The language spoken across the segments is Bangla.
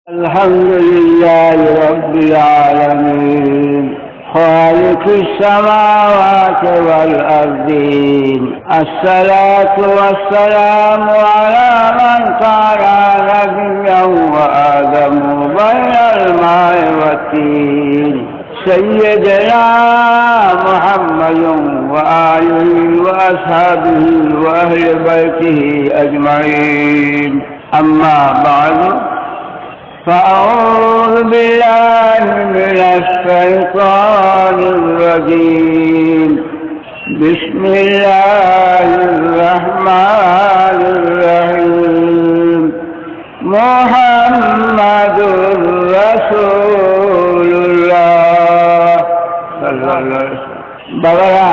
الحمد لله رب العالمين خالق السماوات والأرضين الصلاة والسلام على من كان نبيا وآدم بين الماء والطين سيدنا محمد وآله وأصحابه وأهل بيته أجمعين أما بعد فأعوذ بالله من الشيطان الرجيم بسم الله الرحمن الرحيم محمد رسول الله صلى الله عليه وسلم বাবারা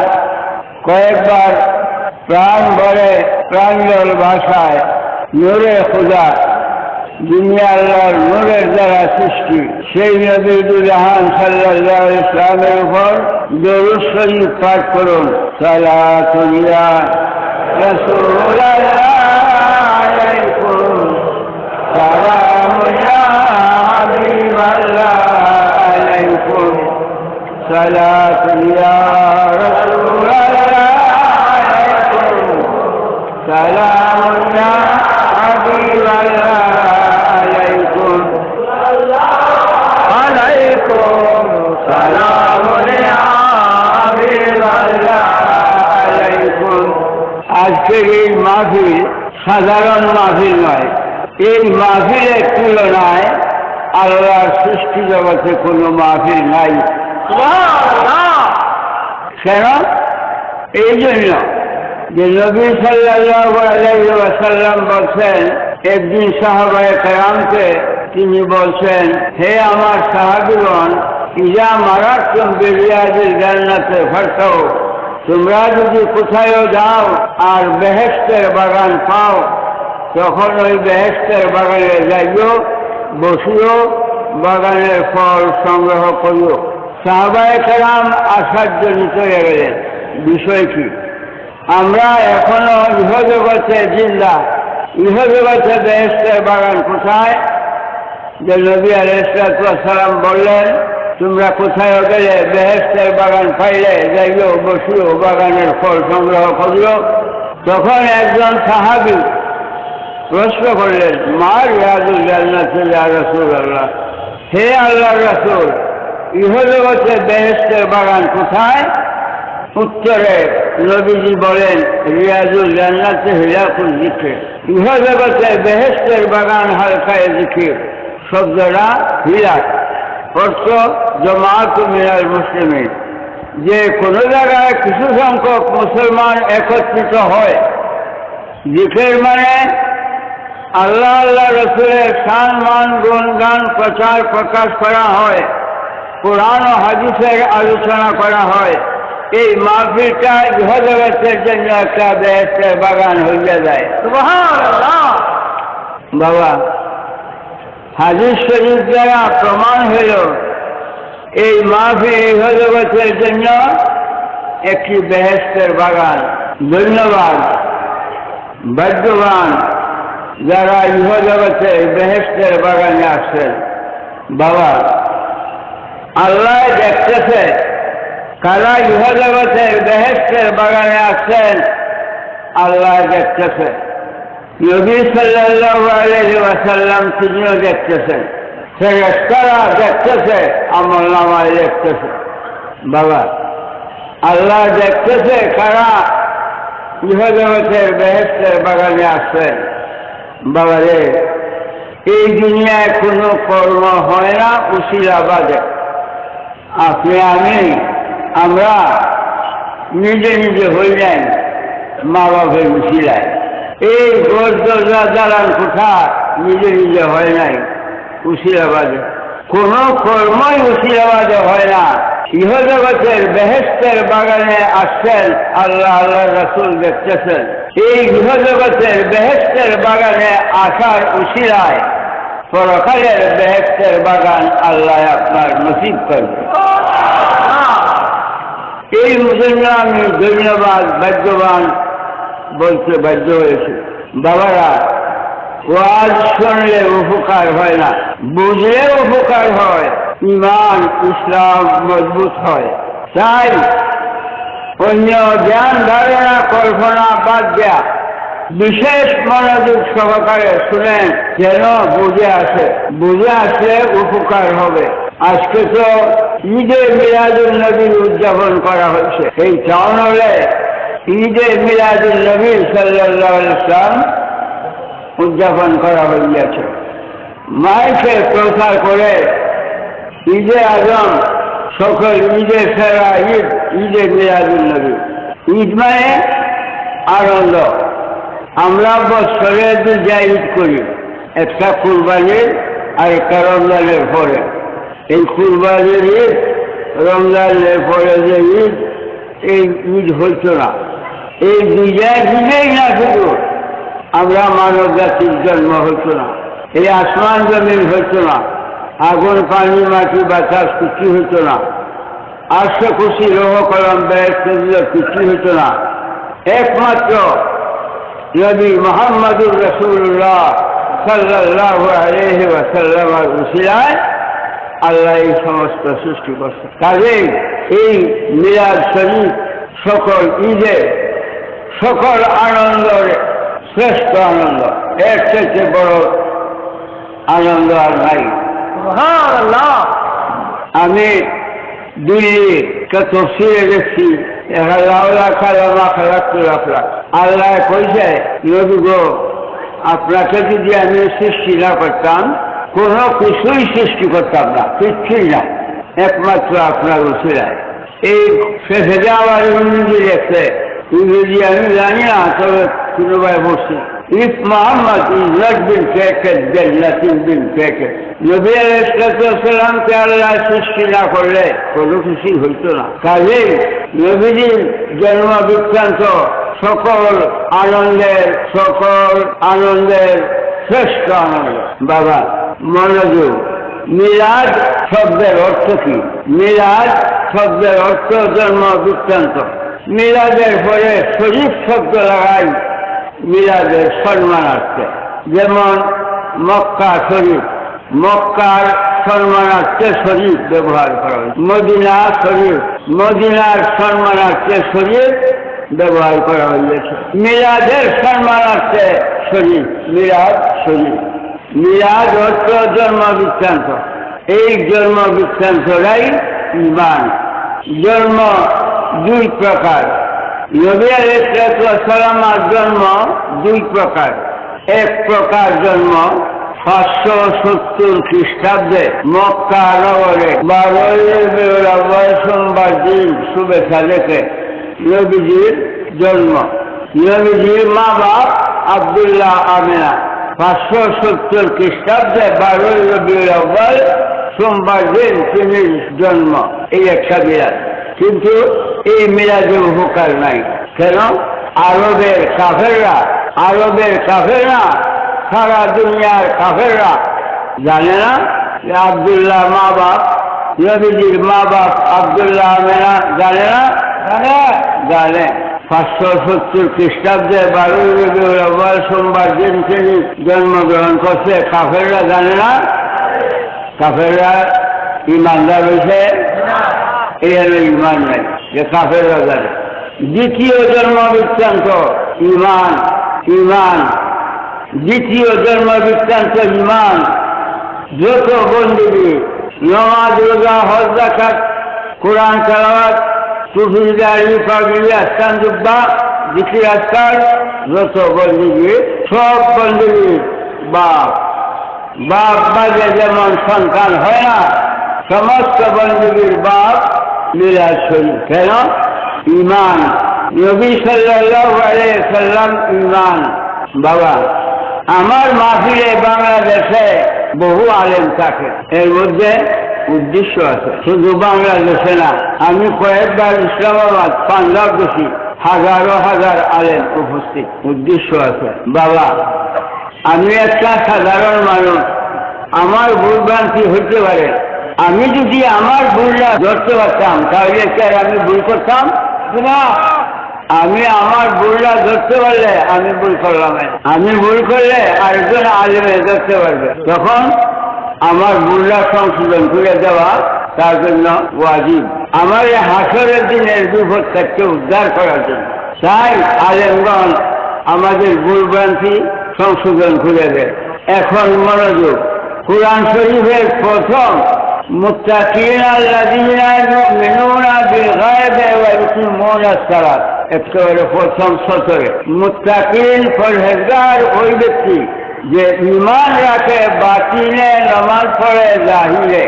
কয়েকবার প্রাণ ভরে প্রাঞ্জল ভাষায় নূরে খুদা দুনিয়া আল্লাহর নূরের দ্বারা সৃষ্টি সেই নবী জাহান সাল্লাল্লাহু আলাইহি ওয়াসাল্লামের উপর দরুদ শরীফ পাঠ করুন। সালাতুন ইয়া রাসূলুল্লাহ আলাইকুম সালামুন ইয়া হাবিবাল্লাহ আলাইকুম সালাতুন ইয়া রাসূলুল্লাহ আলাইকুম সালামুন ইয়া হাবিবাল্লাহ আজকের এই মাহফিল সাধারণ মাহফিল নয়। এই মাহফিলের তুলনায় আল্লাহর সৃষ্টি জগতে কোনো মাহফিল নাই। কেন? এই জন্য যে নবী সাল্লাল্লাহু আলাইহি ওয়াসাল্লাম বলছেন, একদিন সাহাবায়ে কেরামকে তিনি বলছেন, হে আমার সাহাবীগণ, ইজা মারাতুম বিরিয়াজিল জান্নাতে ফারতাও, তোমরা যদি কোথায়ও যাও আর বেহেশতের বাগান পাও, তখন ওই বেহেশতের বাগানে যাইও, বসিও, বাগানের ফল সংগ্রহ করিও। সাহাবায়ে কেরাম আশ্চর্যজনিত হয়ে গেলেন, বিষয় কি? আমরা এখনো ইহজগতে জিন্দা, ইহজগতে বেহেশতের বাগান কোথায়? যে নবী আলাইহিস সালাম বললেন, তোমরা কোথায় গেলে বেহেশতের বাগান পাইলে যাইও, বসিও, বাগানের ফল সংগ্রহ করিও। তখন একজন সাহাবী প্রশ্ন করলেন, মা রিয়াজুল জান্নাত ইয়া রাসূলুল্লাহ, হে আল্লাহর রাসূল, ইহজগতে বেহেশতের বাগান কোথায়? উত্তরে নবীজি বলেন, রিয়াজুল জান্নাতে হিলাকুল যিকর, ইহজগতে বেহেশতের বাগান হালকায়ে যিকির। শব্দটা হিলাক, অর্থ জামাআত মিনাল মুসলিমিন, যে কোনো জায়গায় কিছু সংখ্যক মুসলমান একত্রিত হয়। জিকির মানে আল্লাহ আল্লাহ রসুলের শান মান গুণগান প্রচার প্রকাশ করা হয়, কোরআন ও হাদিসের আলোচনা করা হয়। এই মাহফিলটা ইহজগতের জন্য একটা বেহেশতের বাগান হইয়া যায়। সুবহানাল্লাহ। বাবা, হাদিস শরীফ দ্বারা প্রমাণ হইল এই মাহফিল ইহজগতের জন্য একটি বেহেশতের বাগান। ধন্যবাদ ভাগ্যবান যারা ইহজগতে বেহেশতের বাগানে আসছেন। বাবা, আল্লাহ দেখতেছে কারা ইহজগতের বেহেশতের বাগানে আসছেন, আল্লাহ দেখতেছে। নবী সাল্লাল্লাহু আলাইহি ওয়াসাল্লাম তিনিও দেখতেছেন, ফেরেশতারা দেখতেছে, আমলনামায় দেখতেছে। বাবা, আল্লাহ দেখতেছে কারা ইহজগতের বেহেশতের বাগানে আসছেন। বাবা রে, এই দুনিয়ায় কোনো কর্ম হয় না উসিলা বাদে। আপনি আমরা নিজে নিজে হই নাই মা বাপের উসিলায়। এই ঘর দরজা দালান কোঠা নিজে নিজে হয় নাই উসিলাবাদে। কোন কর্মই উসিলাবাদে হয় না। ইহজগতের বেহেশতের বাগানে আসছেন, আল্লাহ আল্লাহ রাসূল দেখতেছেন। এই ইহজগতের বেহেশতের বাগানে আসার উসিলায় পরকালের বেহেশতের বাগান আল্লাহ আপনার নসিব করবে। এই জন্য আমি ধন্যবাদ ভাগ্যবান বলতে বাধ্য হয়েছে। বাবারা, ওয়াজ শুনলে উপকার হয় না, বুঝলে উপকার হয়, ঈমান ইসলাম মজবুত হয়। তাই অন্য জ্ঞান ধারণা কল্পনা বাদ দেয়া বিশেষ মনোযোগ সহকারে শুনেন, যেন বুঝে আসলে উপকার হবে। আজকে তো ঈদে মিলাদুন নবীর উদযাপন করা হচ্ছে। এই টাউন হলে ঈদে মিলাদুন নবী সাল্লাল্লাহু আলাইহি ওয়াসাল্লাম উদযাপন করা হইয়াছে। মাইকে প্রচার করে ঈদে আজম, সকল ঈদের সেরা ঈদ ঈদে মিলাদুন নবী। ঈদ মানে আনন্দ। আমরা বছরে দুইটা ঈদ করি, একটা কুরবানির আর একটা রমজানের পরে। এই কুরবানির ঈদ, রমজানের পরে যে ঈদ, এই ঈদ হইত না। এই দুইটা ঈদেই না, শুধু আমরা মানব জাতির জন্ম হইত না, এই আসমান জমিন হইত না, আগুন পানি মাটি বাতাস কিছু হইত না, আটশো খুশি রহ কলম বেহেশত কিছু হইত না। একমাত্র নবী মুহাম্মদুর রাসূলুল্লাহ সাল্লাল্লাহু আলাইহি ওয়াসাল্লামের উসিলায় আল্লাহ এই সমস্ত সৃষ্টি করছে। কাজেই এই মিলাদ শরীফ সকল ঈদে সকল আনন্দের শ্রেষ্ঠ আনন্দ, এর থেকে বড় আনন্দ আর নাই। আমি দিল্লিকে তফসিরে দেখছি, আল্লাহ কইছে, নবী গো, আপনাকে যদি আমি সৃষ্টি না করতাম, কোনো কিছুই সৃষ্টি করতাম না, কিছুই না, একমাত্র আপনার উসিলায়। এই শেষে আবার ইংরেজি লেখছে, ইংরেজি আমি জানি না, তবে কোনোভাবে বলছি, if Muhammad is not been created, then nothing been created. নবী আলাইহিসসালামকে আল্লাহ সৃষ্টি না করলে কোনো কিছুই হইত না। কাজেই নবীজির জন্ম বৃত্তান্ত সকল আনন্দের শ্রেষ্ঠ আনন্দ। বাবা মনোযোগ, মিলাদ শব্দের অর্থ কি? মিলাদ শব্দের অর্থ জন্ম বৃত্তান্ত। মিলাদের পরে শরীফ শব্দ লাগাই মিলাদের সম্মানার্থে, যেমন মক্কা শরীফ, মক্কার সম্মানার্থে শরীফ ব্যবহার করা হয়। মদিনা শরীফ, মদিনার সম্মানার্থে শরীফ ব্যবহার করা হয়েছে। মিলাদের সম্মানার্থে শরীফ, মিলাদ শরীফ। মিলাদ অর্থ জন্ম বৃত্তান্ত। এই জন্ম বৃত্তান্তরাই ঈমান। জন্ম দুই প্রকার। নবী আলাইহিসসালামের জন্ম দুই প্রকার। এক প্রকার জন্ম 570 খ্রিস্টাব্দে মক্কা নগরে 12 রবিউল আউয়াল সোমবার দিন শুভেচ্ছা দেখে নবীজির জন্ম। নবীজির মা বাপ আব্দুল্লাহ আমিনা 570 খ্রিস্টাব্দে 12 রবিউল আউয়াল সোমবার দিন তিনি জন্ম। এই একটা মিলাদ। কিন্তু এই মিলাদের উপকার নাই। কেন? আরবের কাফেররা সারা দুনিয়ার কাফেররা জানে না যে আব্দুল্লাহ মা বাপ, নবীজির মা বাপ আব্দুল্লাহ আমিনা জানে না? জানে। 570 খ্রিস্টাব্দে 12 রবিউল আউয়াল সোমবার দিন তিনি জন্মগ্রহণ করছে। কাফেররা জানে না? কাফেররা ইমানদার হয়েছে? এই হলো ইমান নাই, যে কাফেররা জানে। দ্বিতীয় জন্ম বৃত্তান্ত ঈমান। দ্বিতীয় জন্ম বৃত্তান্ত ঈমান। যত বন্দেগী, নামাজ, রোজা, হজ, যাকাত, কোরআন তেলাওয়াত, টুপি, দাড়ি, পাগড়ি, আহসান, জুব্বা, জিকির, আজকার, যত বন্দেগী, সব বন্দেগী বাপ বাদে যেমন সন্তান হয় না, সমস্ত বন্দেগীর বাপ মিলাদ শরীফ। কেন? ঈমান। নবী সাল্লাল্লাহু আলাইহি ওয়াসাল্লাম ঈমান। বাবা, আমার মাহফিলে বাংলাদেশে বহু আলেম থাকে, এর মধ্যে উদ্দেশ্য আছে। শুধু বাংলাদেশে না, আমি কয়েকবার ইসলামাবাদ, পাঞ্জাব গেছি, হাজার আলেম উপস্থিত, উদ্দেশ্য আছে। বাবা, আমি একটা সাধারণ মানুষ, আমার ভুলভ্রান্তি হইতে পারে। আমি যদি আমার ভুলটা ধরতে পারতাম, তাহলে আমি ভুল করতাম না। আমি আমার ভুলটা ধরতে পারলে আমি ভুল করলাম, আমি ভুল করলে আরেকজন আলেমে ধরতে পারবে, তখন আমার ভুলটা সংশোধন করে দেওয়া তার জন্য ওয়াজিব, আমার এই হাসরের দিনের বিপদ থেকে উদ্ধার করার জন্য। তাই আলেমগণ আমাদের ভুল ভ্রান্তি সংশোধন করে দেয়। এখন মনোযোগ, কুরআন শরীফের প্রথম মুত্তাকিনা আল্লাযীনা ইউমিনুনা বিল গায়বি ওয়া ইউকিমুনা আস-সালাত, একেবারে প্রথম সতরে মুত্তাকিন পরহেজগার ওই ব্যক্তি যে ঈমান রাখে, বাতিনে নামাজ পড়ে জাহিরে।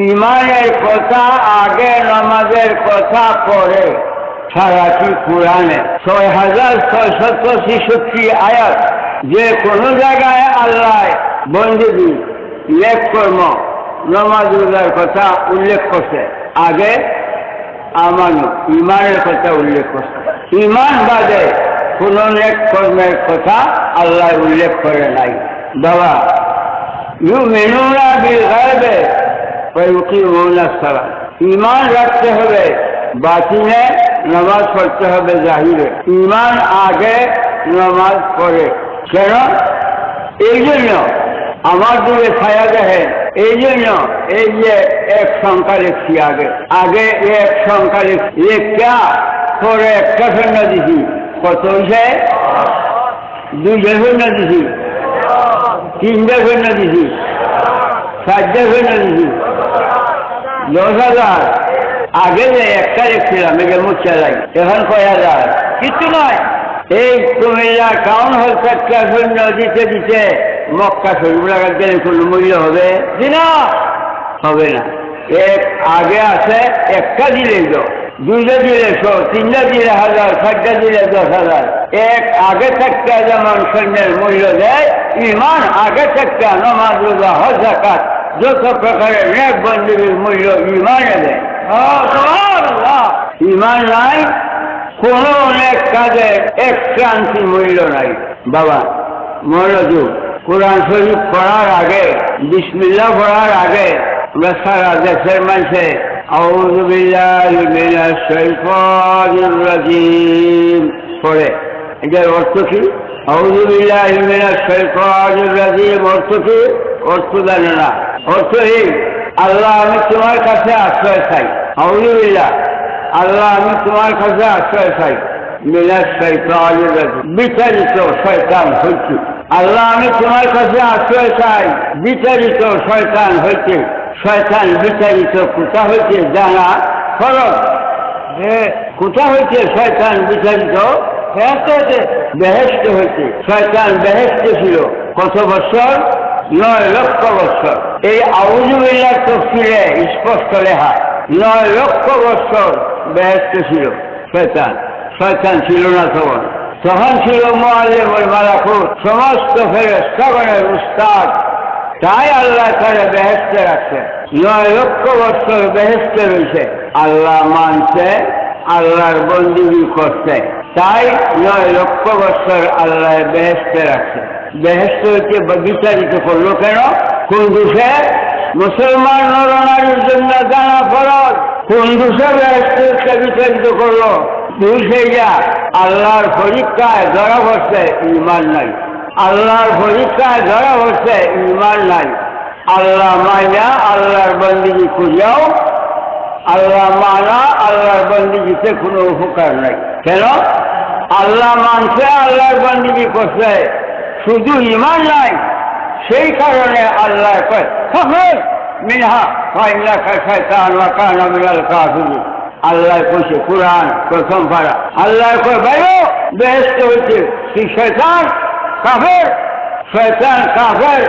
ঈমানের কথা আগে, নামাজের কথা পরে। সারাটি কোরআনে ৬৬৬৬ আয়াত, যে কোনো জায়গায় আল্লাহ বন্দেগী, নেক কর্ম, নামাজ রোজার কথা উল্লেখ করছে, আগে আমানু ঈমানের কথা উল্লেখ করছে। ঈমান বাদে কোন নেক কর্মের কথা আল্লাহ উল্লেখ করে নাই। বাবা, ইউমিনুনা বিল গায়বি ওয়া ইউকিমুনা আস-সালাত, ঈমান রাখতে হবে, বাতিনে নামাজ পড়তে হবে জাহিরে। ঈমান আগে, নামাজ পড়ে। কেন? এই জন্য আমার দিকে ছায়া দেখেন, এই জন্য এই যে এক সংখ্যা লিখছি, আগে আগে এক সংখ্যা লিখছি, একটা পরে একটা শূন্য দিছি, কত হয়েছে? 2 শূন্য দিছি, 3 শূন্য দিছি, 4 শূন্য দিছি, 10,000। আগে যে একটা লিখছিলাম, এটা মুচ্ছা যায়, এখন কয় হাজার? কিচ্ছু নয়। এই কুমিল্লা টাউন হল একটা শূন্য দিতে দিতে মক্কা শরীফ লাগার গেলে কোনো মূল্য হবে না, হবে না। এক আগে আছে, একটা দিলে 2টা দিলে 100, 3টা দিলে 1000, 4টা দিলে 10,000। এক আগে থাকতে যেমন সৈন্যের মূল্য দেয়, ঈমান আগে থাকতে নামাজ রোজা হজ জাকাত যত প্রকারের নেক বন্দেগীর মূল্য ঈমানে দেয়। ঈমান নাই, কোন অনেক কাজের এক ক্রান্তি মূল্য নাই। বাবা মনোযোগ, কোরআন শরীফ পড়ার আগে, বিসমিল্লাহ পড়ার আগে আমরা সারা দেশের মানুষে আউযু বিল্লাহি মিনাশ শাইতানির রাজিম পড়ে। এটার অর্থ কি? আউযু বিল্লাহি মিনাশ শাইতানির রাজিম অর্থ কি? অর্থ জানে না। অর্থ এই, আল্লাহ আমি তোমার কাছে আশ্রয় চাই। আউযু বিল্লাহ, আল্লাহ আমি তোমার কাছে আশ্রয় চাই মিনাশ শাইতানির রাজিম, বিতাড়িত শয়তান হইতে। আল্লাহ আমি তোমার কাছে আশ্রয় চাই বিতাড়িত শয়তান হইতে। শয়তান বিতাড়িত কোথা হইতে জানা ফরজ। কোথা হইতে শয়তান বিতাড়িত? বেহেশত হইতে। শয়তান বেহেশত ছিল কত বছর? 9 লক্ষ বছর। এই আউযু বিল্লাহ তাফসীরে স্পষ্ট লেখা, 9 লক্ষ বছর বেহেশত ছিল শয়তান। শয়তান ছিল না তখন, তখন ছিল মুআল্লিমুল মালাকুত, সমস্ত ফেরেশতাগণের উস্তাদ। তাই আল্লাহ তারা বেহেশতে রাখছে। 9 লক্ষ বছর বেহেশতে রয়েছে, আল্লাহ মানছে, আল্লাহর বন্দেগী করছে। তাই 9 লক্ষ বছর আল্লাহ বেহেশতে রাখছে। বেহেশত হচ্ছে বিতাড়িত করলো কেন? কোন দোষে? মুসলমান নরনারীর জন্য জানা ফরজ। কোন দোষে বেহেশতকে বিতাড়িত করলো? আল্লাহর পরীক্ষায় ধরা পড়ছে ঈমান নাই। আল্লাহর পরীক্ষায় ধরা পড়ছে ঈমান নাই। আল্লাহ মানা, আল্লাহর বন্দেগী খুঁজাও, আল্লাহ মানা, আল্লাহর বন্দেগীতে কোনো উপকার নাই। কেন? আল্লাহ মানছে, আল্লাহর বন্দেগী করছে, শুধু ঈমান নাই। সেই কারণে আল্লাহ কয় ফাখরুজ মিনহা ফাইন্নাকা শাইতান ওয়া কানা মিনাল কাফিরিন। আল্লাহ কইছে কুরআন প্রথম পারা, আল্লাহ কয় বাইরো বেহেশত হইতে, তুই শয়তান কাফের, শয়তান কাফের।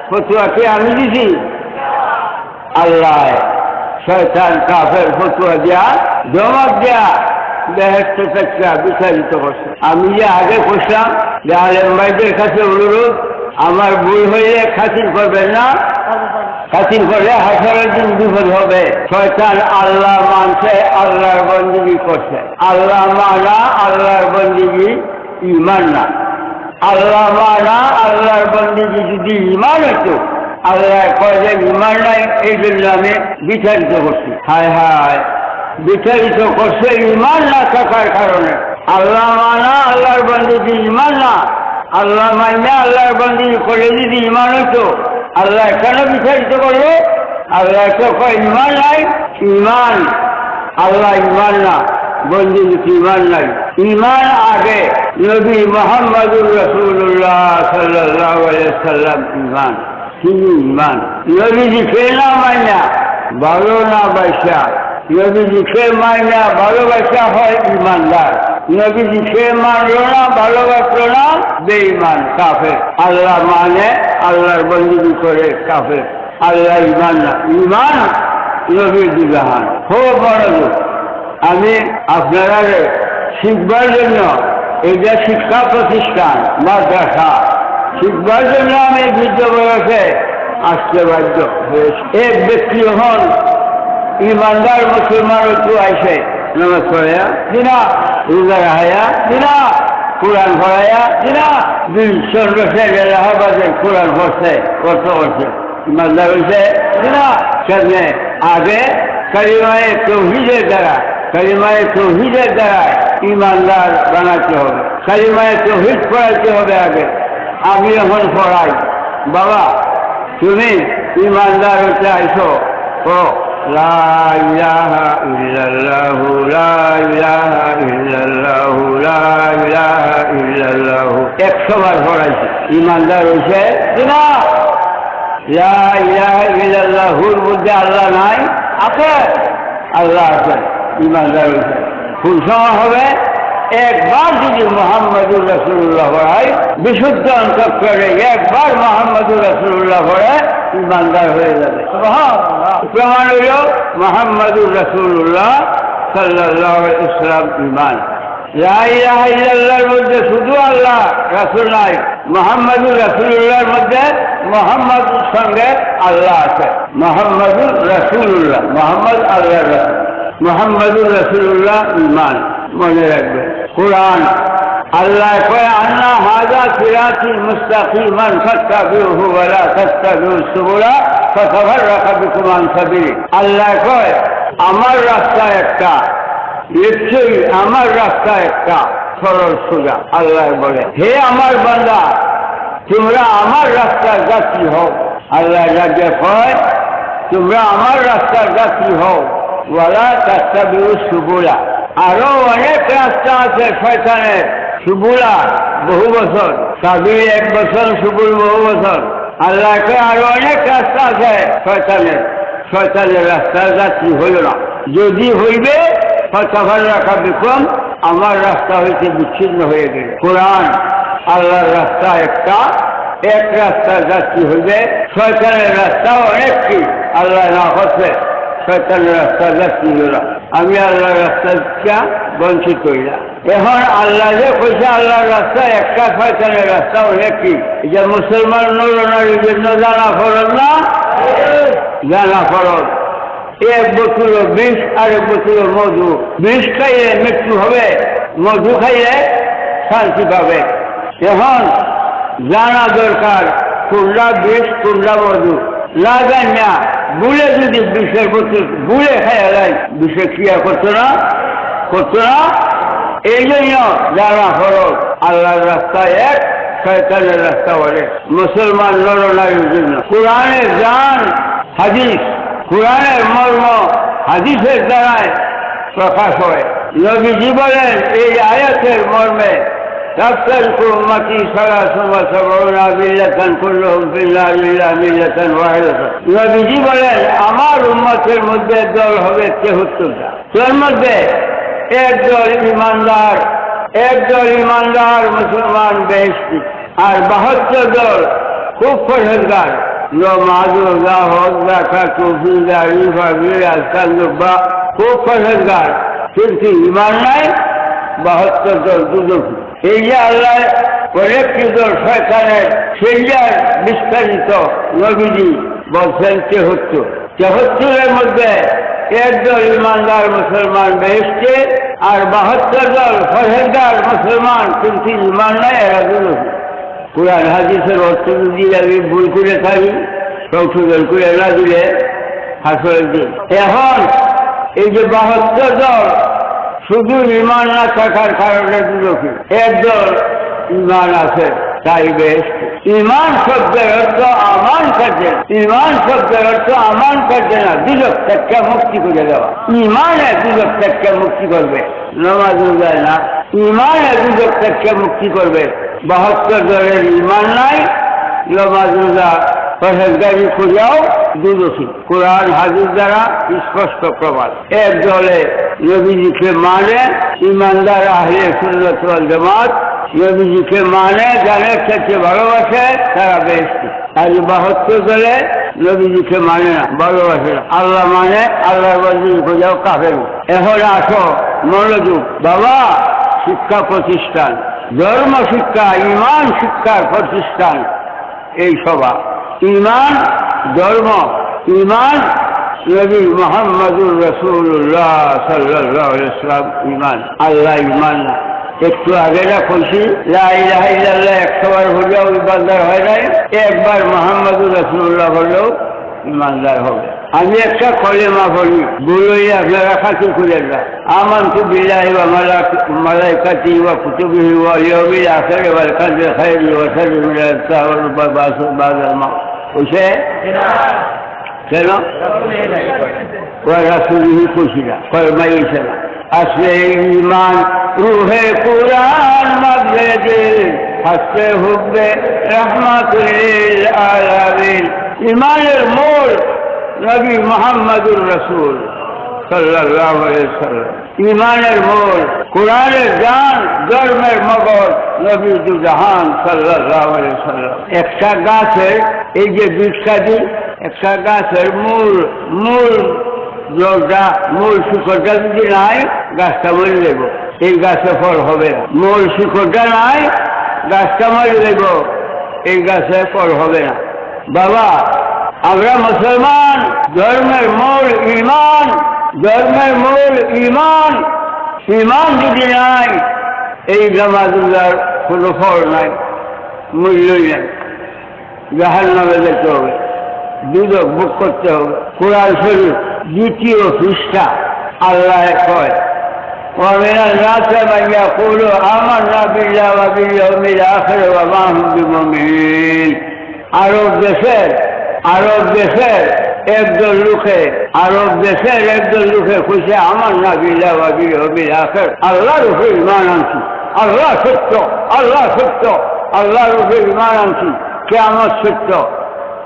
ফতুয়া কি আমি দিছি? আল্লাহ শয়তান কাফের ফতুয়া দিয়া জবাব দিয়া বেহেশত থেকে বিতাড়িত করছে। আমি যে আগে কইলাম যে আলেম ভাইদের কাছে অনুরোধ, আমার ভুল হইলে খাতির করবেন না, খাতির করলে হাসরের দিন বিপদ হবে। শয়তান আল্লাহ মানছে, আল্লাহর বন্দেগী করছে। আল্লাহ মানা, আল্লাহর বন্দেগী ঈমান না। আল্লাহ মানা, আল্লাহর বন্দেগী যদি ঈমান হতো, আল্লাহ কয় যে ঈমান নাই, এই জন্য আমি বিতাড়িত করছি। হায় হায়, বিতাড়িত করছে ঈমান না থাকার কারণে। আল্লাহ মানা আল্লাহর বন্দেগী ঈমান না, আল্লাহ মাইনা আল্লাহর বন্দেগী করে যদি ঈমান হইতো আল্লাহ কেন বিতাড়িত করবে? আল্লাহ তো কয় ঈমান নাই, ঈমান আল্লাহ ঈমান না, বন্দেগীতে ঈমান নাই। ঈমান আগে নবী মুহাম্মদুর রাসূলুল্লাহ সাল্লাল্লাহু আলাইহি সাল্লাম ঈমান, তিনি ঈমান। নবীজি কে না মাইনা ভালো না বাসা, নবীজি কে মাইনা ভালোবাসা হয় ঈমানদার, নবীজি কে মানলো না ভালোবাসলো না বেঈমান কাফের। আল্লাহ মানে আল্লাহর বন্দেগী করে কাফের, আল্লাহ ঈমান না। ঈমান নবীর বিধান খুব বড় দুঃখ। আমি আপনারা শিখবার জন্য এইটা শিক্ষা প্রতিষ্ঠান মাদ্রাসা শিখবার জন্য আমি বৃদ্ধ বয়সে আসতে বাধ্য হয়েছি। এক ব্যক্তি হন ইমানদার মুসলমান একটু আইসে নামাজ পড়াইয়া দিনা, রোজা রাখাইয়া দিনা, কোরআন পড়াইয়া দিনা, এলাহাবাদের কোরআন পড়ছে কত করছে, ইমানদার হয়েছে দিনা। সেখানে আগে কালিমায়ে তাওহীদের দ্বারা, কালিমায়ে তাওহীদের দ্বারা ইমানদার বানাতে হবে, কালিমায়ে তাওহীদ পড়াইতে হবে আগে। আমি এখন পড়াই, বাবা তুমি ইমানদার হতে আইসো, পড়ো লা ইলাহা ইল্লাল্লাহু লা ইলাহা ইল্লাল্লাহু লা ইলাহা ইল্লাল্লাহু 100 বার পড়াইছি, ইমানদার হয়েছে না। লা ইলাহা ইল্লাল্লাহুর মধ্যে আল্লাহ নাই, আছে আল্লাহ আছে, ইমানদার হয়েছে। কোন সময় হবে? একবার যদি মুহাম্মদুর রাসূলুল্লাহ পড়াই, বিশুদ্ধ অন্তঃকরণে একবার মুহাম্মদুর রাসূলুল্লাহ পড়ে ইমানদার হয়ে যাবে। সুবহানাল্লাহ। প্রমাণ হইল মুহাম্মদুর রাসূলুল্লাহ সাল্লাল্লাহু আলাইহি ওয়াসাল্লাম ঈমান। লা ইলাহা ইল্লাল্লাহর মধ্যে শুধু আল্লাহ, রাসূল নাই। মুহাম্মদুর রাসূলুল্লাহর মধ্যে মুহাম্মদুর সঙ্গে আল্লাহ আছে। মুহাম্মদুর রাসূলুল্লাহ, মুহাম্মদ আল্লাহর রাসূল, মুহাম্মদুর রাসূলুল্লাহ ঈমান। মনে রাখবে কোরআন আল্লাহ কয় আন্না হাযা সিরাতি মুস্তাকিমান ফাত্তাবিউহু ওয়া লা তাত্তাবিউস সুবুলা ফাতাফাররাকা বিকুম আন সাবিলি। আল্লাহ কয় আমার রাস্তা একটা, নিশ্চয়ই আমার রাস্তা একটা সরল সোজা। আল্লাহ বলে হে আমার বান্দা তোমরা আমার রাস্তার যাত্রী হও। আল্লাহ যাকে কয় তোমরা আমার রাস্তার যাত্রী হও, ওয়া লা তাত্তাবিউস সুবুলা। আরো অনেক রাস্তা আছে শয়তানের, সুবুলা বহু বছর, সাবিল 1 বছর, সুবুল বহু বছর। আল্লাহকে আরো অনেক রাস্তা আছে শয়তানের, শয়তানের রাস্তার যাত্রী হইল না। যদি হইবে ফাতাফাররাকা বিকুম, আমার রাস্তা হইতে বিচ্ছিন্ন হয়ে গেল। কোরআন আল্লাহর রাস্তা একটা, এক রাস্তার যাত্রী হইবে। শয়তানের রাস্তা অনেকটি, আল্লাহ না হচ্ছে শয়তানের রাস্তা যাত্রী হইল। আমি আল্লাহর রাস্তা বঞ্চিত হইলাম। এখন আল্লাহ যে কইছে আল্লাহর রাস্তা একটা, শয়তানের রাস্তা অনেকটি। যে মুসলমান নরনারীর জন্য জানা ফরজ না? জানা ফরজ। 1 বোতল বিষ আর 1 বোতল মধু। বিষ খাইলে মৃত্যু হবে, মধু খাইলে শান্তি পাবে। এখন জানা দরকার কোনটা বিষ কোনটা মধু। না জানিয়া বুলে যদি বিষের বোতল বুলে খাইয়া যায়, বিষে ক্রিয়া করতো না, করতো না। এই জন্য জানা ফরজ। আল্লাহর রাস্তা এক, শয়তানের রাস্তা অনেক। মুসলমান নরনারীর জন্য কোরআনের জান হাদিস, কোরআনের মর্ম হাদিসের দ্বারায় প্রকাশ হয়। নবীজি বলেন এই আয়াতের মর্মে তাফতারিকু উম্মতি সালাসুন ওয়া সাবউনা মিল্লাতান কুল্লুহুম ফিন্নার ইল্লা মিল্লাতান ওয়াহিদাতান। নবীজি বলেন আমার উম্মতের মধ্যে দল হবে 73টা। তার মধ্যে একদল ইমানদার, একদল ইমানদার মুসলমান বেহেশতি, আর 72 দল খুব পরহেজগার। নামাজ, রোজা, হজ, যাকাত, টুপি, দাড়ি, পাগড়ি, আজকাল জুব্বা, খুব পরহেজগার, কিন্তু ঈমান নাই। 72 দল দুদকি। এই যে আল্লাহ অনেকটি দল শয়তানের, সেই বিস্তারিত নবীজি বলছেন 73-এর মধ্যে একদল ইমানদার মুসলমান বেহেশতে, আর 72 দল পরহেজগার মুসলমান কিন্তু ঈমান নাই, এরা দুদকি। কোরআন হাদিসের অর্থ যদি আমি ভুল করে থাকি, সংশোধন করে না দিলে হাসরের দিন। এখন এই যে 72 দল শুধু ঈমান না থাকার কারণে দুঃখী, একদল ঈমান আছে তাই বেশ। ঈমান শব্দের অর্থ আমান কাজে, ঈমান শব্দের অর্থ আমান কাজে না, দুজক থেকে মুক্তি করে দেওয়া। ঈমানে দুজক থেকে মুক্তি করবে, নামাজ রোজায় না। ঈমানে দুজক থেকে মুক্তি করবে। 72 দলের ঈমান নাই, নামাজ রোজা পরহেজগারি করিয়াও দুদোষী। কোরআন হাদিস দ্বারা স্পষ্ট প্রমাণ। এক দলে নবীজিকে মানে ঈমানদার আহলে সুন্নাত ওয়াল জামাত, নবীজিকে মানে জানের সাথে ভালোবাসে, তারা বেহেশতি। আর 72 দলে নবীজিকে মানে না, ভালোবাসে না, আল্লাহ মানে আল্লাহর বন্ধু খোঁজাও কাফের। এখন আসো মনোযোগ বাবা, শিক্ষা প্রতিষ্ঠান, ধর্ম শিক্ষা, ঈমান শিক্ষার প্রতিষ্ঠান এই সভা। ঈমান ধর্ম, ঈমান নবী মুহাম্মদুর রাসূলুল্লাহ সাল্লাল্লাহু আলাইহি ওয়াসাল্লাম ঈমান, আল্লাহ ঈমান না। একটু আগে না কইছি লা ইলাহা ইল্লাল্লাহ 100 বার হলেও ঈমানদার হয় নাই, একবার মুহাম্মদুর রাসূলুল্লাহ বললেও ঈমানদার হবে। আমি একটা কলেমা বলি, বলই আপনারা খাতি করেন না। আমানতু বিল্লাহি ওয়া মালাইকাতিহি ওয়া কুতুবিহি ওয়াল ইয়াউমিল আখির ওয়াল কদরি খাইরি ওয়া শাররি মিনাল আল-তাওয়াল বা'দাল মাউত। ওইসে কেন ওয়া রাসূলিহি খুশিরা কলমা ইসা না। আসলে ঈমান রূহে কুরআন মগজে দিল, হাসে হুব্বে রাহমাতুল লিল আলামিন। ঈমানের মূল নবী মুহাম্মদুর রাসূল সাল্লাল্লাহু আলাইহি ওয়াসাল্লাম। ঈমানের মূল কোরআনের জান, ধর্মের মগজ নবী দু জাহান সাল্লাল্লাহু আলাইহি ওয়াসাল্লাম। একটা গাছের এই যে বৃক্ষাদি, একটা গাছের মূল জলটা, মূল শিকড়টা যদি নাই গাছটা মরে যাব, এই গাছে ফল হবে না। মূল শিকড়টা নাই, গাছটা মরে যাব, এই গাছে ফল হবে না। বাবা আমরা মুসলমান, ধর্মের মূল ঈমান, ধর্মের মূল ঈমান। ঈমান যদি নাই এই নামাজুল্লার কোনো ফল নাই, মূল্যই নাই। জাহান্নামে যেতে হবে, দুদক ভোগ করতে হবে। কোরআন শরীফ 2 পৃষ্ঠা আল্লাহ কয় ومن الناس من يقول آمنا بالله وباليوم الآخر وما هم بمؤمنين। আরব দেশের একদল লোকে খুশি আমার না বিল্লাহ ওয়া বিল ইয়াউমিল আখির, আল্লাহর উপরে ঈমান আনছি, আল্লাহ সত্য, আল্লাহ সত্য, আল্লাহর উপরে ঈমান আনছি, কিয়ামত সত্য,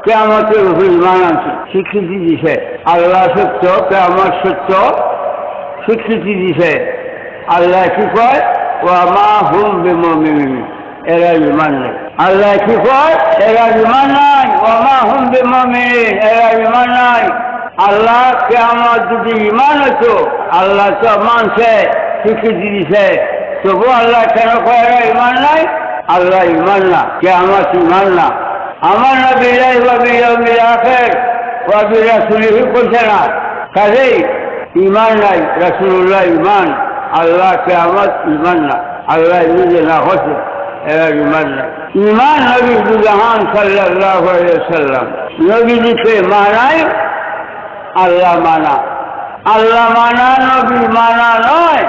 কিয়ামতের উপরে ঈমান আনছি। স্বীকৃতি দিছে আল্লাহ সত্য, কিয়ামত সত্য, স্বীকৃতি দিছে। আল্লাহ কি কয় ওয়া মা হুম বিমুমিনিন, এরা ঈমান নাই। আল্লাহ কি কয় এরা ঈমান নাই, ওয়া মা হুম বিমুমিনিন, এরা ঈমান নাই। আল্লাহ কিয়ামত যদি ঈমান হতো, আল্লাহ তো মানছে, স্বীকৃতি দিছে, তবু আল্লাহ কেন কয় এরা ঈমান নাই? আল্লাহ ঈমান না, কিয়ামত ঈমান না। আমার না বিল্লাহি ওয়া বিল ইয়াউমিল আখির ওয়া বিরাসূলিহি কইছে না, কাজেই ঈমান নাই। রাসূলুল্লাহ ঈমান, আল্লাহ কিয়ামত ঈমান না। আল্লাহ নিজে না হচ্ছে, এরা ঈমান নাই। ঈমান নবী দু জাহান সাল্লাল্লাহু আলাইহি ওয়াসাল্লাম, নবীজিকে মানায় আল্লাহ মানা, আল্লাহ মানা নবী মানা নয়।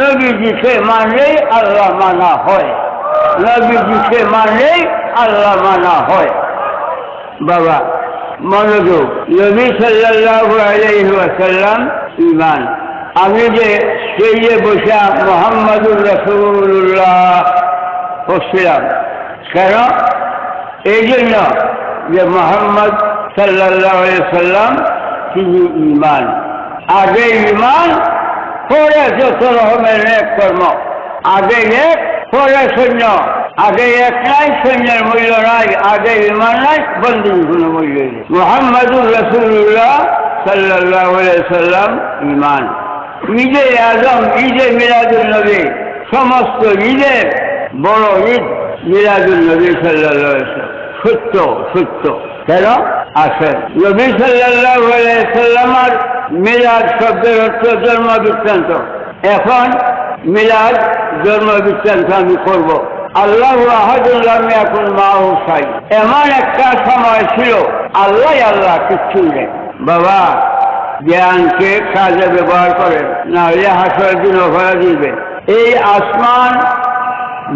নবীজিকে মানলেই আল্লাহ মানা হয়, নবীজিকে মানলেই আল্লাহ মানা হয়। বাবা মনোযোগ, নবী সাল্লাল্লাহু আলাইহি ওয়াসাল্লাম ঈমান। আমি যে সেই যে বসে মুহাম্মদুর রাসূলুল্লাহ বলছিলাম, কেন? এই জন্য যে মুহাম্মদ সাল্লাল্লাহু আলাইহি ওয়াসাল্লাম তিনি ঈমান। আগে ঈমান, পরে যত রকমের নেক কর্ম। আগে এক, পরে সৈন্য। আগে এক নাই, সৈন্যের মূল্য নাই। আগে ঈমান নাই, বন্দীর কোনো মূল্য নেই। মুহাম্মদুর রাসূলুল্লাহ সাল্লাল্লাহু আলাইহি ওয়াসাল্লাম ঈমান। ঈদে আজম, ঈদে মিলাদুন নবী, সমস্ত ঈদের বড় ঈদ মিলাদুন নবী সাল্লাল্লাহু আলাইহি ওয়াসাল্লাম। সত্য সত্য কেন আসেন? নবী সাল্লাল্লাহু আলাইহি ওয়াসাল্লামের মিলাদ শব্দের অর্থ জন্ম বৃত্তান্ত। এখন মিলাদ জন্ম বৃত্তান্ত আমি করব। আল্লাহু আহাদুন লাম ইয়াকুন মাআহু শাই। এমন একটা সময় ছিল আল্লাহ আল্লাহ কিচ্ছুই নেই। বাবা জ্ঞানকে কাজে ব্যবহার করেন, না হলে হাসরের দিন অপরাধ দিবে। এই আসমান,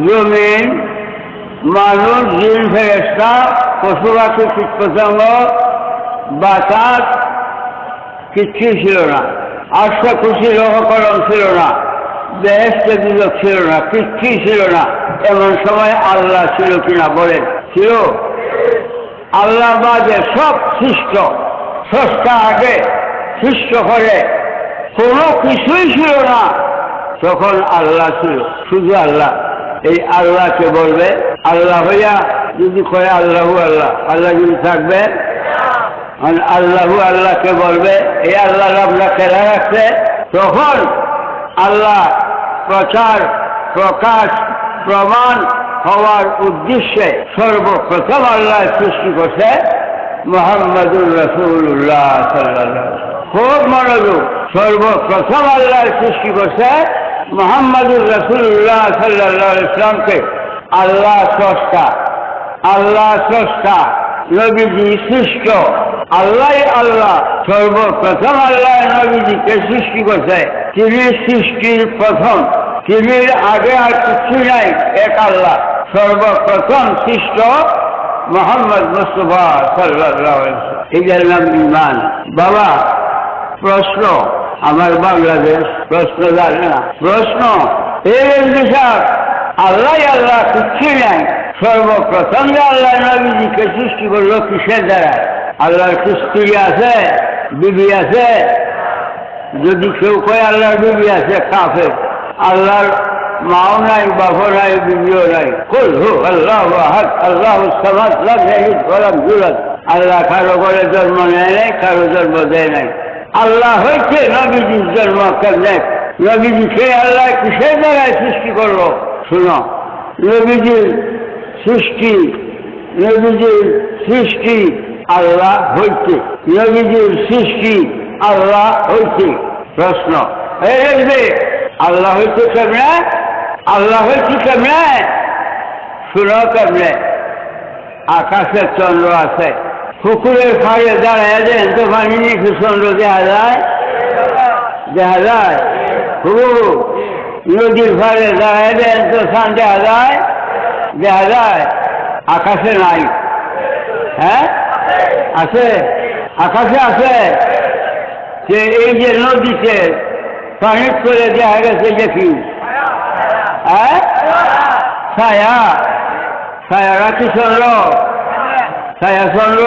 জমিন, মানুষ, জিন, ফেরেশতা, পশু পাখি, কীটপতঙ্গ, বাতাস কিচ্ছুই ছিল না। আশা খুশি লৌহকরণ ছিল না, বেহেশতে দুজক ছিল না, কিচ্ছুই ছিল না। এমন সময় আল্লাহ ছিল কিনা বলেন? ছিল। আল্লাহ বাদে সব সৃষ্ট, স্রষ্টা আগে সৃষ্ট করে কোনো কিছুই ছিল না, তখন আল্লাহ ছিল, শুধু আল্লাহ। এই আল্লাহকে বলবে আল্লাহ হইয়া যদি কয় আল্লাহু আল্লাহ, আল্লাহ যদি থাকবে আল্লাহু আল্লাহকে বলবে এই আল্লাহ আমরা খেলা রাখছে, তখন আল্লাহ প্রচার, প্রকাশ, প্রমাণ হওয়ার উদ্দেশ্যে সর্বপ্রথম আল্লাহ সৃষ্টি করছে মুহাম্মদুর রাসূলুল্লাহ সাল্লাল্লাহু আলাইহি ওয়াসাল্লাম। খুব মনোযোগ, সর্বপ্রথম আল্লাহ সৃষ্টি করছে মুহাম্মদুর রাসূলুল্লাহ সাল্লাল্লাহু আলাইহি ওয়াসাল্লামকে। আল্লাহ স্রষ্টা, আল্লাহ স্রষ্টা, নবীজি সৃষ্ট, আল্লাহ আল্লাহ। সর্বপ্রথম আল্লাহ নবীজিকে সৃষ্টি করছে, তিনি সৃষ্টির প্রথম, তিনি আগে আর কিছু নাই, এক আল্লাহ। সর্বপ্রথম সৃষ্ট মুহাম্মদ মুস্তাফা সাল্লাল্লাহু আলাইহি ওয়াসাল্লাম, এটার নাম ঈমান। বাবা প্রশ্ন, আমার বাংলাদেশ প্রশ্ন জানে না, প্রশ্ন এই বিষয় আল্লাহ আল্লাহ কিচ্ছু নাই। সর্বপ্রথম যে আল্লাহ নবীজিকে সৃষ্টি করলো কিসের দ্বারা? আল্লাহর কি স্ত্রী আছে, বিবি আছে? যদি কেউ কয় আল্লাহর বিবি আছে, কাফের। আল্লাহর মাও নাই, বাপও নাই, বিবিও নাই। কুল হু আল্লাহু আহাদ আল্লাহুস সামাদ লাম ইয়ালিদ ওয়া লাম ইউলাদ। আল্লাহ কারো ঘরে জন্ম নেয় নাই, কারো জন্ম দেয় নাই। আল্লাহ হয়েছে নবীজির জন্ম কেমনে? নবীজিকে আল্লাহ কিসের দ্বারায় সৃষ্টি করলো? শুনো, নবীজির সৃষ্টি, নবীজির সৃষ্টি আল্লাহ হইছে, নবীজির সৃষ্টি আল্লাহ হইছে। প্রশ্ন এই আল্লাহ হইছে কেমনে? আল্লাহ হইছে কেমনে? শুনো কেমনে? আকাশের চন্দ্র আছে, পুকুরের ফাড়ে দাঁড়ায় দেন তো পানি নিচে চন্দ্র দেখা যায়, দেখা যায়। নদীর ফাড়ে দাঁড়ায় দেন তো চাঁদ দেখা যায়, দেখা যায়। আকাশে নাই, হ্যাঁ আছে, আকাশে আছে। যে এই যে নদীতে পানি করে দেখা গেছে দেখি, হ্যাঁ ছায়া, ছায়ারা কি চন্দ্র? ছায়া চন্দ্র?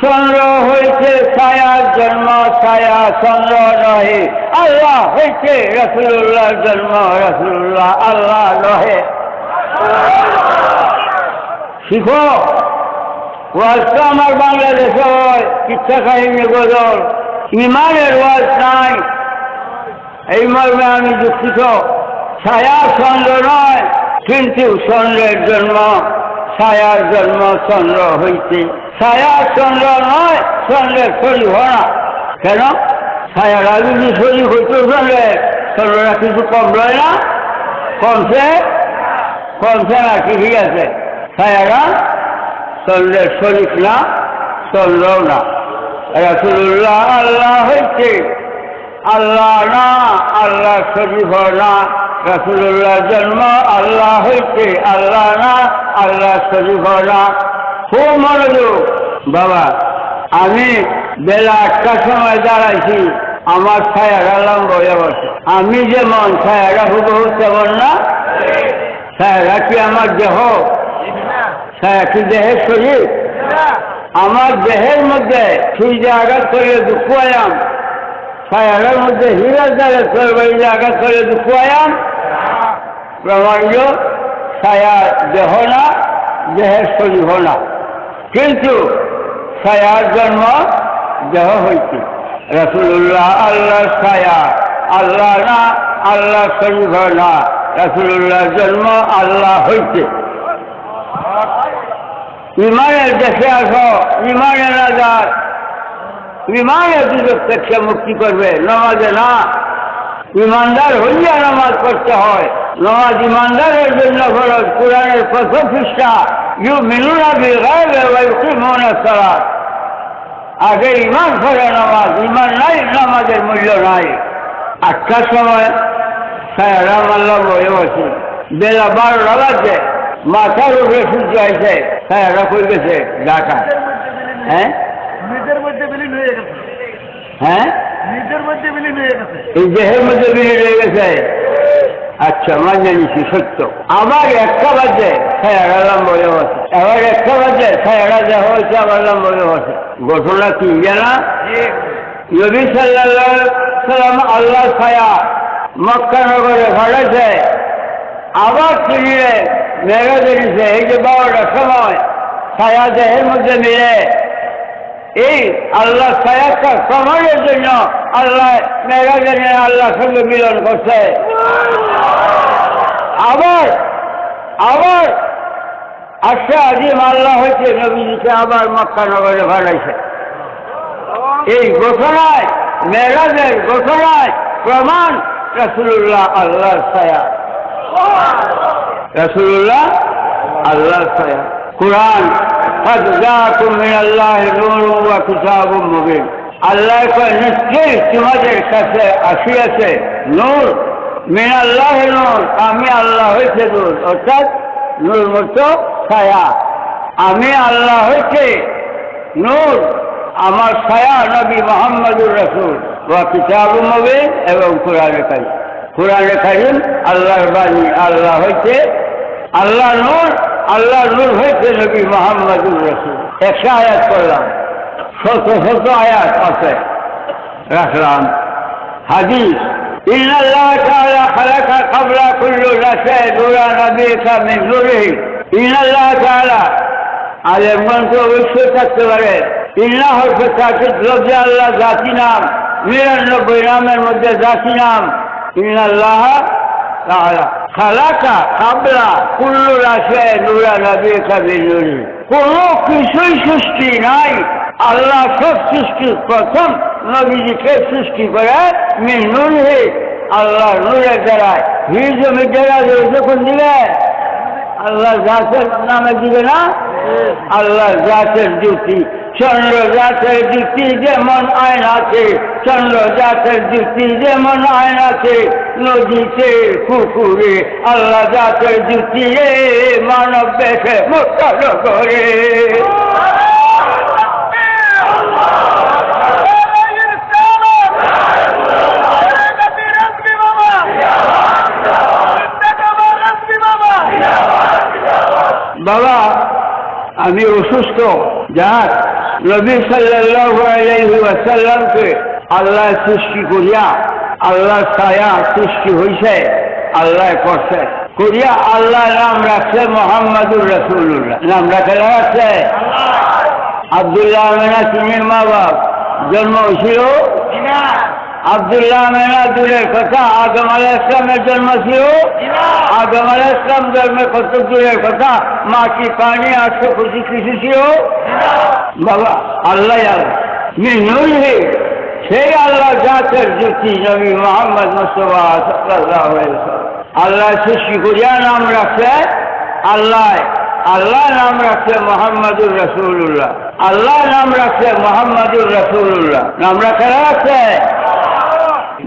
চন্দ্র হইছে ছায়ার জন্ম, ছায়া চন্দ্র নহে। আল্লাহ হইছে রাসূলুল্লাহর জন্ম, রাসূলুল্লাহ আল্লাহ নহে। শিখো, ওয়াজ তো আমার বাংলাদেশ হয়, কিচ্ছা কাহিনী গজল, ইমানের ওয়াজ নাই। এই মর্মে আমি দুঃখিত। ছায়া চন্দ্র নয়, কিন্তু চন্দ্রের জন্ম, ছায়ার জন্ম চন্দ্র হইছে। ছায়া চন্দ্র নয়, চন্দ্রের শরীর হয় না। কেন? ছায়ারা যদি শরীর হইতো চন্দ্রের, চন্দ্ররা কিছু কম রয় না? কমছে? কমছে না, কি ঠিক আছে? ছায়ারা চন্দ্রের শরীর না, চন্দ্রও না। রাসূলুল্লাহ আল্লাহ হইছে, আল্লাহ না, আল্লাহ শরীফ না। রাসূলুল্লাহ জন্ম, আল্লাহ হইছে, আল্লাহ না, আল্লাহ শরীফ না। খুব মনোযোগ বাবা। আমি বেলা 8টার সময় দাঁড়াইছি, আমার ছায়ারা লম্ব হয়ে বসে। আমি যেমন ছায়ারা হুবহু তেমন না। ছায়ারা কি আমার দেহ? ছায়া কি দেহের শরীর? আমার দেহের মধ্যে সূর্যে আঘাত করে দুঃখায়াম, ছায়ার মধ্যে হীরার দ্বারা চরবাইলে আঘাত করে দুঃখায়াম। প্রমাণ্য ছায়া দেহ না, দেহের শরীর না। কিন্তু ছায়ার জন্ম দেহ হইছে। রাসূলুল্লাহ আল্লাহর ছায়া, আল্লাহ না, আল্লাহ শরীর না। রাসূলুল্লাহর জন্ম, আল্লাহ হইছে। ইমানের দেশে আসো, ইমানের আজাদ, ইমানের দুজক থেকে মুক্তি করবে, নামাজে না। ইমানদার হইয়া নামাজ পড়তে হয়। নামাজ ইমানদারের জন্য ফরজ। কোরআনের প্রথম পৃষ্ঠা, ইউমিনুনা বিল গায়বি ওয়া ইউকিমুনাস সালাত। আগে ইমান করে নামাজ, ইমান নাই নামাজের মূল্য নাই। 8টার সময় ছায়ারা মাল্লা বয়ে বসে, বেলা 12টা বাজে, মাথার উপরে সূর্য আছে, ছায়ারা কই গেছে ঢাকা। হ্যাঁ নিজের মধ্যে বিলীন হয়ে গেছে, হ্যাঁ নিজের মধ্যে বিলীন হয়ে গেছে। এই দেহের মধ্যে বিলীন হয়ে গেছে। আচ্ছা, মানে নিচ্ছি সত্য। আবার 1টা বাজে ছায়ারা লম্বয়ে বসে, আবার 1টা বাজে ছায়ারা দেখা হয়েছে, আবার লম্বয়ে বসে। ঘটনা কি জানা? নবী সাল্লাল্লাহু আলাইহি ওয়াসাল্লাম আল্লাহ ছায়া মক্কা নগরে ঘটেছে, আবার তিনি মেরাজে দিছে। এই যে 12টার সময় ছায়া দেহের মধ্যে মিলে, এই আল্লাহ ছায়াটা প্রমাণের জন্য আল্লাহ মেরাজে নিয়ে আল্লাহর সঙ্গে মিলন করছে। আবার আবার আশা আজিম আল্লাহ হয়েছে নবীজিকে আবার মক্কা নগরে ঘটাইছে। এই ঘোষণায়, মেরাজের ঘোষণায় প্রমাণ রাসূলুল্লাহ আল্লাহর ছায়া, রাসূলুল্লাহ আল্লাহর ছায়া। কুরআন قد جاءكم من الله نور وكتاب مبين, আল্লাহ কয় নিশ্চয়ই তোমাদের কাছে আসিয়াছে নূর, মিন আল্লাহ নূর, আমি আল্লাহ হইছে নূর, অর্থাৎ নূর মত ছায়া। আমি আল্লাহ হইছে নূর, আমার ছায়া নবী মুহাম্মদুর রাসূল, ওয়া কিতাবুম মুবিন, এবং কোরআনে কারীম। কোরআনে কারীম আল্লাহর বাণী, আল্লাহ হইছে আল্লাহ নূর, আল্লাহ নূর হয়েছে নবী মুহাম্মদুর রাসূল। 100 আয়াত করলাম, শত আয়াত আছে রাখলাম। হাদিস, ইন্নাল্লাহ তাআলা খালাকা ক্বাবলা কুল্লি শাইইন নূরা নাবিয়্যিকা মিন নূরিহি। ইন্নাল্লাহ তাআলা, আলেমগণ তো অবশ্যই থাকতে পারে। ইন্না হরফে তাকিদ লফজে আল্লাহ জাতি নাম, 99 নামের মধ্যে জাতি নাম ইন্নাল্লাহ তাআলা খালাকা ক্বাবলা কুল্লি শাইইন নূরা নাবিয়্যিকা মিন নূরিহি। কোনো কিছুই সৃষ্টি নাই, আল্লাহ সব সৃষ্টির প্রথম নবীজিকে সৃষ্টি করে মিন নূরিহি, আল্লাহ নূরের দ্বারায়। হি জমির দ্বারা যখন দিবে আল্লাহ জাতের নামে দিবে না, আল্লাহ জাতের জ্যোতি। চন্দ্র জাতের জ্যোতি যেমন আইন আছে, চন্দ্র জাতের জ্যোতি যেমন আইন আছে, নদীতে পুকুরে আল্লাহ জাতের জ্যোতি মানব দেশে মুক্ত করে। বাবা, আমি অসুস্থ, যাক নবী সাল্লাল্লাহু আলাইহি ওয়াসাল্লামকে আল্লাহ সৃষ্টি করিয়া, আল্লাহ ছায়া সৃষ্টি হইছে, আল্লাহ করছে করিয়া আল্লাহ নাম রাখছে মুহাম্মদুর রাসূলুল্লাহ। নাম রাখছে আব্দুল্লাহ আমেনা তিনের মা বাপ জন্ম হয়েছিল আব্দুল্লাহ আমেনা দূরের কথা, আদম আলাইহিস সালামের জন্ম ছিল। আদম আলাইহিস সালাম জন্মে কত দূরের কথা, মাটি পানি 800 কিছু ছিল। বাবা আল্লাহ মিন নূরিহি, সেই আল্লাহ জাতের জ্যোতি নবী মুহাম্মদ মুস্তাফা সাল্লাল্লাহু আলাইহি ওয়াসাল্লাম আল্লাহ সৃষ্টি করিয়া নাম রাখছে আল্লাহ। আল্লাহ নাম রাখছে মুহাম্মদুর রাসূলুল্লাহ, আল্লাহ নাম রাখছে মুহাম্মদুর রাসূলুল্লাহ। নাম রাখছে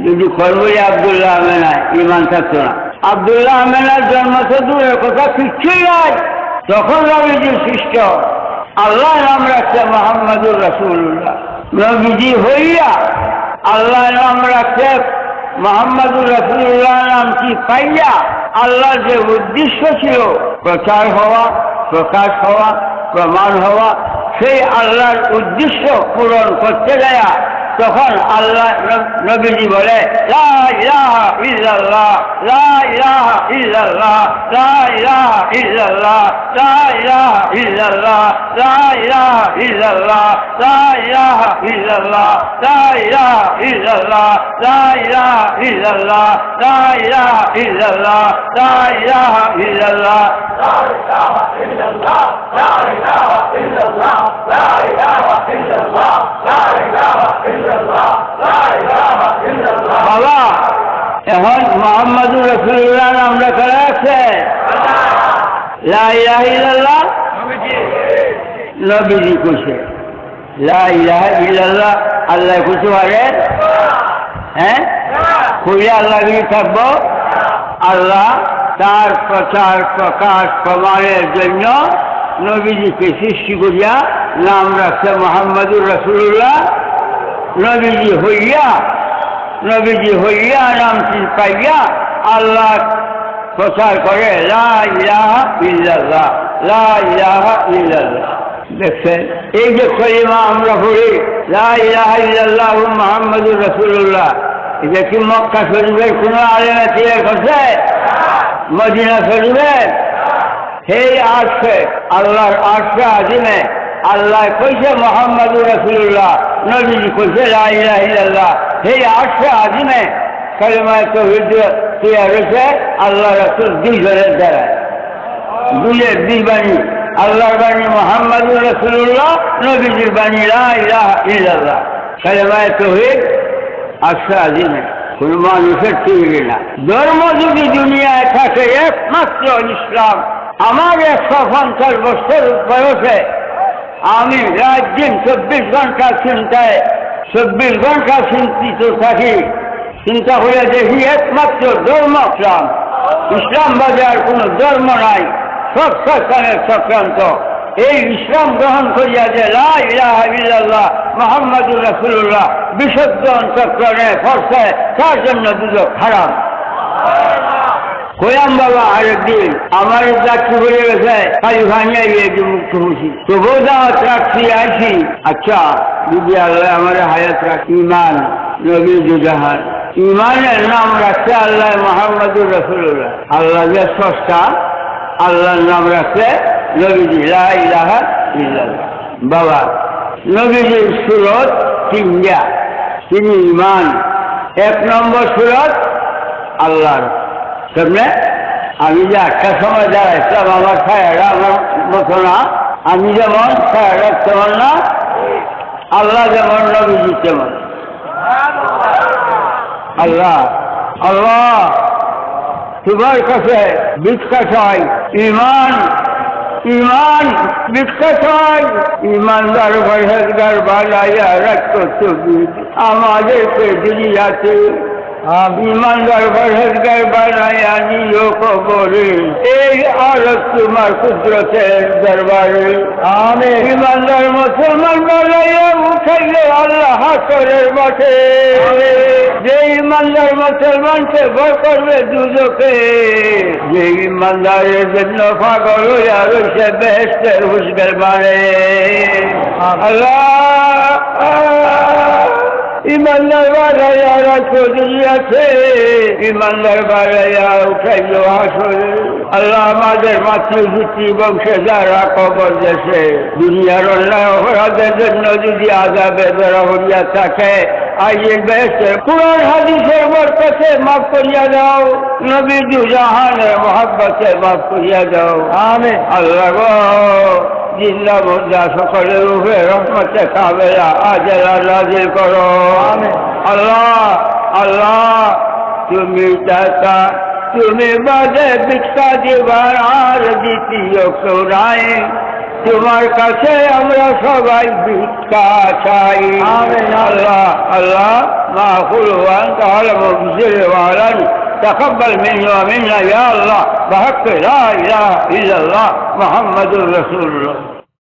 যদি খরবই আব্দুল্লাহ আমেনা, ইমান থাকতো না। আব্দুল্লাহ আমেনার জন্ম তো দূরের কথা, কিচ্ছুই নাই, তখন নবীজির সৃষ্ট। আল্লাহ নাম রাখছে মুহাম্মদুর রাসূলুল্লাহ। নবীজি হইয়া আল্লাহ নাম রাখছে মুহাম্মদুর রাসূলুল্লাহ নামটি পাইয়া আল্লাহর যে উদ্দেশ্য ছিল প্রচার হওয়া, প্রকাশ হওয়া, প্রমাণ হওয়া, সেই আল্লাহর উদ্দেশ্য পূরণ করতে যায় তখন আল্লাহ নবীজি বলে লা ইলাহা ইল্লাল্লাহ, লা ইলাহা ইল্লাল্লাহ, লা ইলাহা ইল্লাল্লাহ, লা ইলাহা ইল্লাল্লাহ, লা ইলাহা ইল্লাল্লাহ, লা ইলাহা ইল্লাল্লাহ, লা ইলাহা ইল্লাল্লাহ, লা ইলাহা ইল্লাল্লাহ, লা ইলাহা ইল্লাল্লাহ, লা ইলাহা ইল্লাল্লাহ, লা ইলাহা ইল্লাল্লাহ, লা ইলাহা ইল্লাল্লাহ, লা ইলাহা ইল্লাল্লাহ, লা ইলাহা ইল্লাল্লাহ, লা ইলাহা ইল্লাল্লাহ। বাবা এখন মুহাম্মদুর রাসূলুল্লাহ নাম লেখা আছে, লা ইলাহা ইল্লাল্লাহ নবীজি কইছে, লা ইলাহা ইল্লাল্লাহ আল্লাহ খুশি পারে? হ্যাঁ, খুঁজে আল্লাহ কি থাকবো? আল্লাহ তার প্রচার প্রকাশ প্রমাণের জন্য নবীজিকে সৃষ্টি করিয়া নাম রাখছে মুহাম্মদুর রাসূলুল্লাহ। নবীজি হইয়া নাম পাইয়া আল্লাহ প্রচার করে লা ইলাহা ইল্লাল্লাহ, লা ইলাহা ইল্লাল্লাহ। দেখছেন, এই যে কলিমা আমরা পড়ি লা ইলাহা ইল্লাল্লাহ মুহাম্মাদুর রাসূলুল্লাহ, এটা কি মক্কা শরীফের কোন আলেমে ক্লিয়ার করছে? মদিনা শরীফের সেই আর্শে আল্লাহর আর্শে আজিমে আল্লাহ কইছে মুহাম্মাদুর রাসূলুল্লাহ, নবীজি কইছে লা ইলাহা ইল্লাল্লাহ। সেই আর্শে আজিমে কলিমা তাওহীদ ক্লিয়ার হয়েছে আল্লাহ রাসূল দুইজনের দ্বারা, দুই বাণী, আল্লাহর বাণী মুহাম্মাদুর রাসূলুল্লাহ, নবীজির বাণী লা ইলাহা ইল্লাল্লাহ। কলিমা তাওহীদ আর্শে আজিমে কোন মানুষের তৈরি না। ধর্ম যদি দুনিয়ায় থাকে একমাত্র ইসলাম। আমার 150 বছর বয়সে আমি রাত দিন 24 ঘন্টা চিন্তায় 24 ঘন্টা চিন্তিত থাকি। চিন্তা করে দেখি একমাত্র ধর্ম ইসলাম। ইসলাম বাদে আর কোন ধর্ম নাই, সব শয়তানের চক্রান্ত। এই ইসলাম গ্রহণ করিয়া যে লা ইলাহা ইল্লাল্লাহ মুহাম্মাদুর রাসূলুল্লাহ বিশুদ্ধ অন্তঃকরণে পড়ছে, তার জন্য দুজক হারাম। কয়াম বাবা আরেকদিন আমার যাত্রী বলে গেছে খালি ভাঙিয়ে গিয়ে মুক্ত হয়েছি, তবু দাওয়াত রাখছি আইছি। আচ্ছা যদি আল্লাহ আমার হায়াত রাখি, ইমান নবী দুজাহান, ইমানের নাম রাখছে আল্লাহ মুহাম্মাদুর রাসূলুল্লাহ। আল্লাহ যে স্রষ্টা, আল্লাহর নাম রাখছে নবীজি লা ইলাহা ইল্লাল্লাহ। বাবা নবীজির সুরত তিনটা, তিনি ইমান। 1 নম্বর সুরত আল্লাহর সামনে আমি যে 8টার সময় দাঁড়াইছিলাম, আমার ছায়াটা আমার মতো না, আমি যেমন ছায়াটা তেমন না, আল্লাহ যেমন নবীজি তেমন। আল্লাহ আল্লাহ তোমার কাছে ভিক্ষা চাই, ইমান ইমান ভিক্ষা চাই। ইমানদার পরহেজগার বানাইয়া রাখো তুমি আমাদেরকে দুনিয়াতে, ইমানদার পরহেজগার বানাইয়া নিও কবরে, এই আরত তোমার কুদরতের দরবারে। আমি ইমানদার মুসলমান বানাইয়া উঠাইলে আল্লাহ হাসরের মাঠে, যে ইমানদার মুসলমানকে ভয় করবে দুজকে, যে ইমানদারের জন্য পাগল হইয়া রয়েছে বেহেশতের হুসবের বাড়ে। আল্লাহ ইমানদার বাড়াইয়া রাখো দুনিয়াতে, ইমানদার বাড়াইয়া উঠাইল হাসরে। আল্লাহ আমাদের মাতৃভূতি বংশে যারা কবর দেশে দুনিয়ার অন্যায় অপরাধের জন্য যদি আযাবে ধরা হইয়া থাকে, আইয়ের বেহেশতের কুরআন হাদিসের বরকতে মাফ করিয়া দাও, নবী দুজাহানের মহব্বতে মাফ করিয়া দাও। আমিন। আল্লাহ গো জিন্দা মুর্দা সকলের উপরে রহমতে কাবেলা আজেলা নাজিল করো। আমিন। আল্লাহ আল্লাহ তুমি দাতা, তুমি বাদে ভিক্ষা দিবার আর দ্বিতীয় কেউ নাই, তোমার কাছে আমরা সবাই ভিক্ষা চাই। আল্লাহ আল্লাহ মাহফুল ওয়ান্তা আলামু বিজিরওয়ালান تقبل مني ومنا يا الله بحق لا إله إلا الله محمد رسول الله.